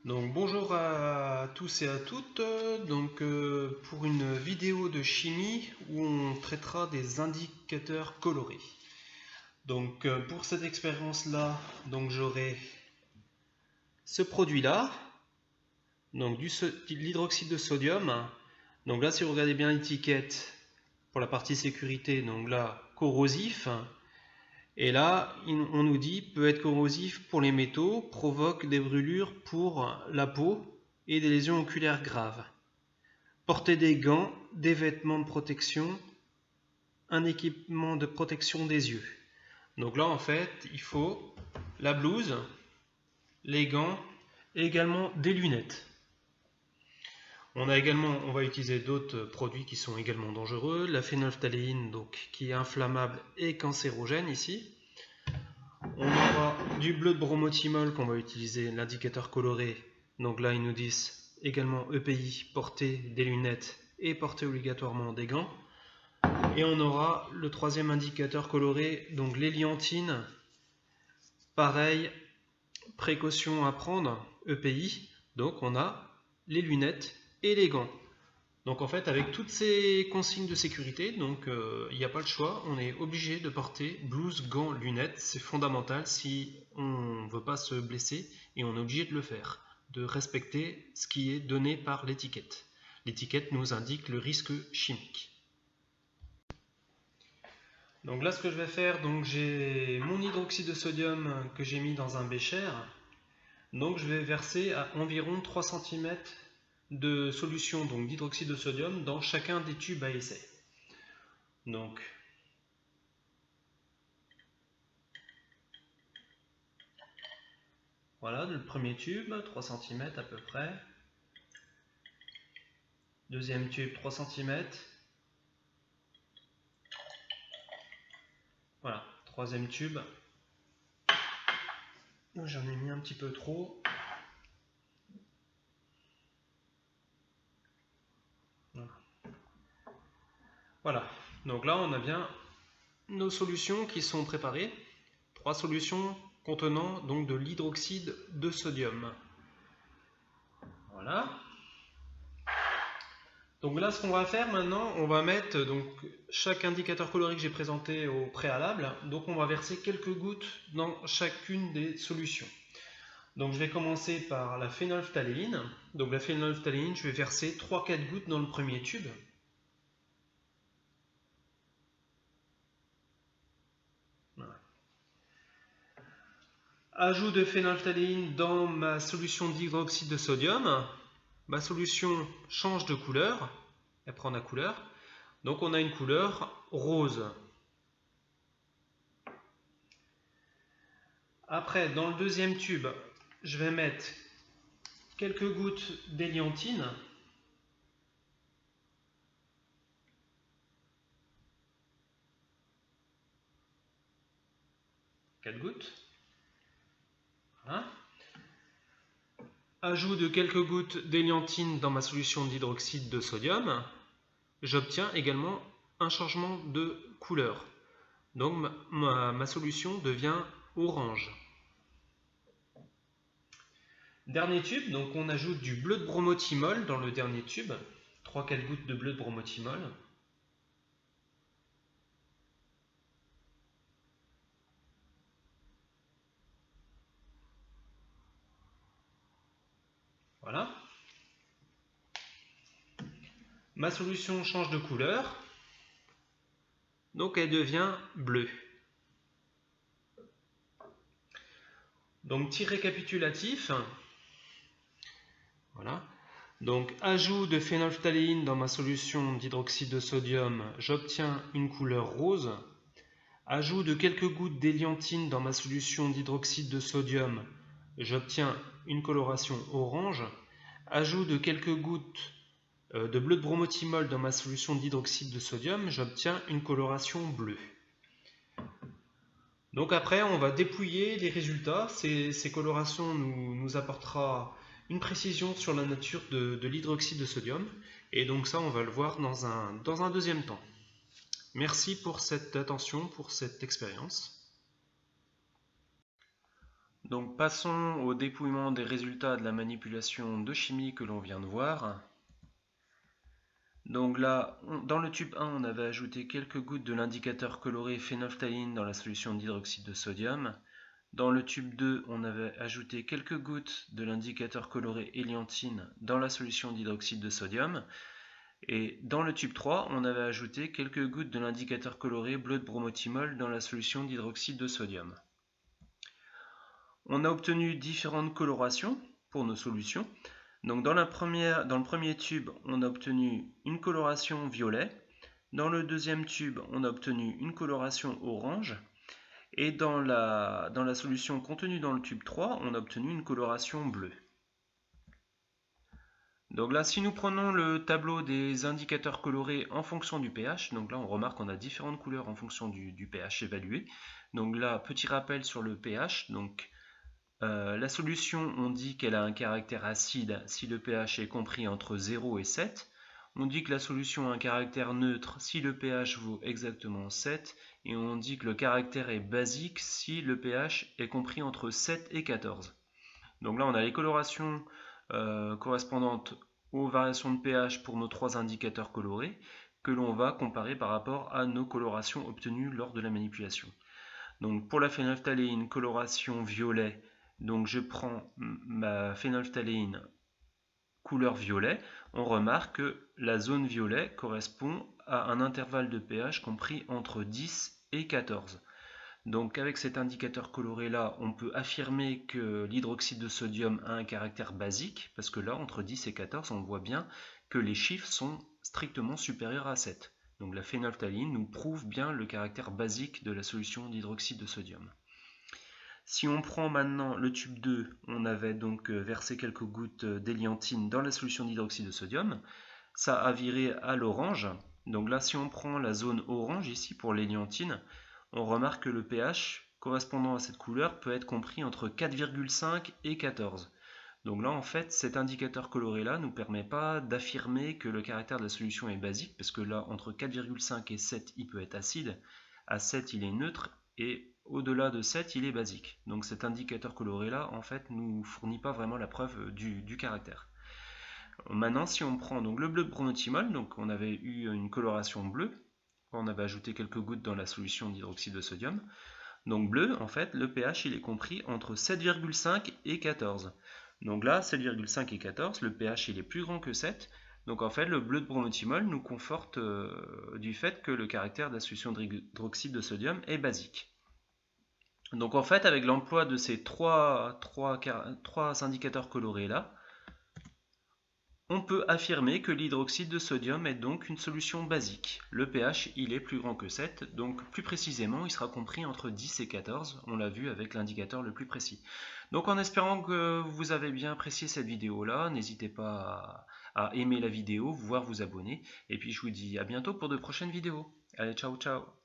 Donc bonjour à tous et à toutes. Pour une vidéo de chimie où on traitera des indicateurs colorés. Pour cette expérience-là, j'aurai ce produit-là, de l'hydroxyde de sodium. Donc là, si vous regardez bien l'étiquette pour la partie sécurité, donc là corrosif. Et là, on nous dit peut être corrosif pour les métaux, provoque des brûlures pour la peau et des lésions oculaires graves. Porter des gants, des vêtements de protection, un équipement de protection des yeux. Donc là, en fait, il faut la blouse, les gants et également des lunettes. On va utiliser d'autres produits qui sont également dangereux. La phénylphtaléine, qui est inflammable et cancérogène ici. On aura du bleu de bromothymol qu'on va utiliser, l'indicateur coloré. Donc là, ils nous disent également EPI, porter des lunettes et porter obligatoirement des gants. Et on aura le troisième indicateur coloré, donc l'hélianthine. Pareil, précaution à prendre, EPI. Donc on a les lunettes et les gants. Donc en fait, avec toutes ces consignes de sécurité, il n'y a pas le choix, on est obligé de porter blouse, gants, lunettes, c'est fondamental si on ne veut pas se blesser et on est obligé de le faire, de respecter ce qui est donné par l'étiquette. L'étiquette nous indique le risque chimique. Donc là, ce que je vais faire, j'ai mon hydroxyde de sodium que j'ai mis dans un bécher. Donc je vais verser à environ 3 cm de solution d'hydroxyde de sodium dans chacun des tubes à essai. Donc voilà le premier tube, 3 cm à peu près. Deuxième tube, 3 cm. Voilà, troisième tube. J'en ai mis un petit peu trop. Voilà, donc là on a bien nos solutions qui sont préparées. 3 solutions contenant de l'hydroxyde de sodium. Voilà. Donc là, ce qu'on va faire maintenant, on va mettre chaque indicateur coloré que j'ai présenté au préalable. Donc on va verser quelques gouttes dans chacune des solutions. Donc je vais commencer par la phénylphtaléine. Donc la phénylphtaléine, je vais verser 3-4 gouttes dans le premier tube. Voilà. Ajout de phénylphtaléine dans ma solution d'hydroxyde de sodium. Ma solution change de couleur, elle prend la couleur. Donc on a une couleur rose. Après, dans le deuxième tube, je vais mettre quelques gouttes d'hélianthine. Quatre gouttes. Voilà. Ajout de quelques gouttes d'hélianthine dans ma solution d'hydroxyde de sodium. J'obtiens également un changement de couleur. Donc ma solution devient orange. Dernier tube, donc on ajoute du bleu de bromothymol dans le dernier tube. 3-4 gouttes de bleu de bromothymol. Voilà. Ma solution change de couleur. Donc elle devient bleue. Donc petit récapitulatif. Voilà. Donc ajout de phénylphtaléine dans ma solution d'hydroxyde de sodium, j'obtiens une couleur rose. Ajout de quelques gouttes d'hélianthine dans ma solution d'hydroxyde de sodium, j'obtiens une coloration orange. Ajout de quelques gouttes de bleu de bromothymol dans ma solution d'hydroxyde de sodium, j'obtiens une coloration bleue. Donc après, on va dépouiller les résultats. Ces colorations nous apportera une précision sur la nature de l'hydroxyde de sodium. Et donc ça, on va le voir dans un deuxième temps. Merci pour cette attention, pour cette expérience. Donc passons au dépouillement des résultats de la manipulation de chimie que l'on vient de voir. Donc là, dans le tube 1, on avait ajouté quelques gouttes de l'indicateur coloré phénolphtaline dans la solution d'hydroxyde de sodium. Dans le tube 2, on avait ajouté quelques gouttes de l'indicateur coloré héliantine dans la solution d'hydroxyde de sodium. Et dans le tube 3, on avait ajouté quelques gouttes de l'indicateur coloré bleu de bromothymol dans la solution d'hydroxyde de sodium. On a obtenu différentes colorations pour nos solutions. Donc dans le premier tube, on a obtenu une coloration violet. Dans le deuxième tube, on a obtenu une coloration orange. Et dans la solution contenue dans le tube 3, on a obtenu une coloration bleue. Donc là, si nous prenons le tableau des indicateurs colorés en fonction du pH, donc là on remarque qu'on a différentes couleurs en fonction du pH évalué. Donc là, petit rappel sur le pH. Donc la solution, on dit qu'elle a un caractère acide si le pH est compris entre 0 et 7. On dit que la solution a un caractère neutre si le pH vaut exactement 7. Et on dit que le caractère est basique si le pH est compris entre 7 et 14. Donc là, on a les colorations correspondantes aux variations de pH pour nos trois indicateurs colorés que l'on va comparer par rapport à nos colorations obtenues lors de la manipulation. Donc pour la phénolphtaléine, coloration violet, donc je prends ma phénolphtaléine couleur violet, on remarque que la zone violet correspond à un intervalle de pH compris entre 10 et 14. Donc avec cet indicateur coloré là, on peut affirmer que l'hydroxyde de sodium a un caractère basique, parce que là, entre 10 et 14, on voit bien que les chiffres sont strictement supérieurs à 7. Donc la phénolphtaline nous prouve bien le caractère basique de la solution d'hydroxyde de sodium. Si on prend maintenant le tube 2, on avait donc versé quelques gouttes d'héliantine dans la solution d'hydroxyde de sodium. Ça a viré à l'orange. Donc là, si on prend la zone orange ici pour l'héliantine, on remarque que le pH correspondant à cette couleur peut être compris entre 4,5 et 14. Donc là, en fait, cet indicateur coloré-là ne nous permet pas d'affirmer que le caractère de la solution est basique, parce que là, entre 4,5 et 7, il peut être acide, à 7, il est neutre, et au-delà de 7, il est basique. Donc cet indicateur coloré-là, en fait, ne nous fournit pas vraiment la preuve du caractère. Maintenant, si on prend donc le bleu de bromothymol, donc on avait eu une coloration bleue, on avait ajouté quelques gouttes dans la solution d'hydroxyde de sodium. Donc bleu, en fait, le pH il est compris entre 7,5 et 14. Donc là, 7,5 et 14, le pH il est plus grand que 7. Donc en fait, le bleu de bromothymol nous conforte du fait que le caractère de la solution d'hydroxyde de sodium est basique. Donc en fait, avec l'emploi de ces trois indicateurs colorés là, on peut affirmer que l'hydroxyde de sodium est donc une solution basique. Le pH, il est plus grand que 7, donc plus précisément, il sera compris entre 10 et 14, on l'a vu avec l'indicateur le plus précis. Donc en espérant que vous avez bien apprécié cette vidéo-là, n'hésitez pas à aimer la vidéo, voire vous abonner, et puis je vous dis à bientôt pour de prochaines vidéos. Allez, ciao ciao.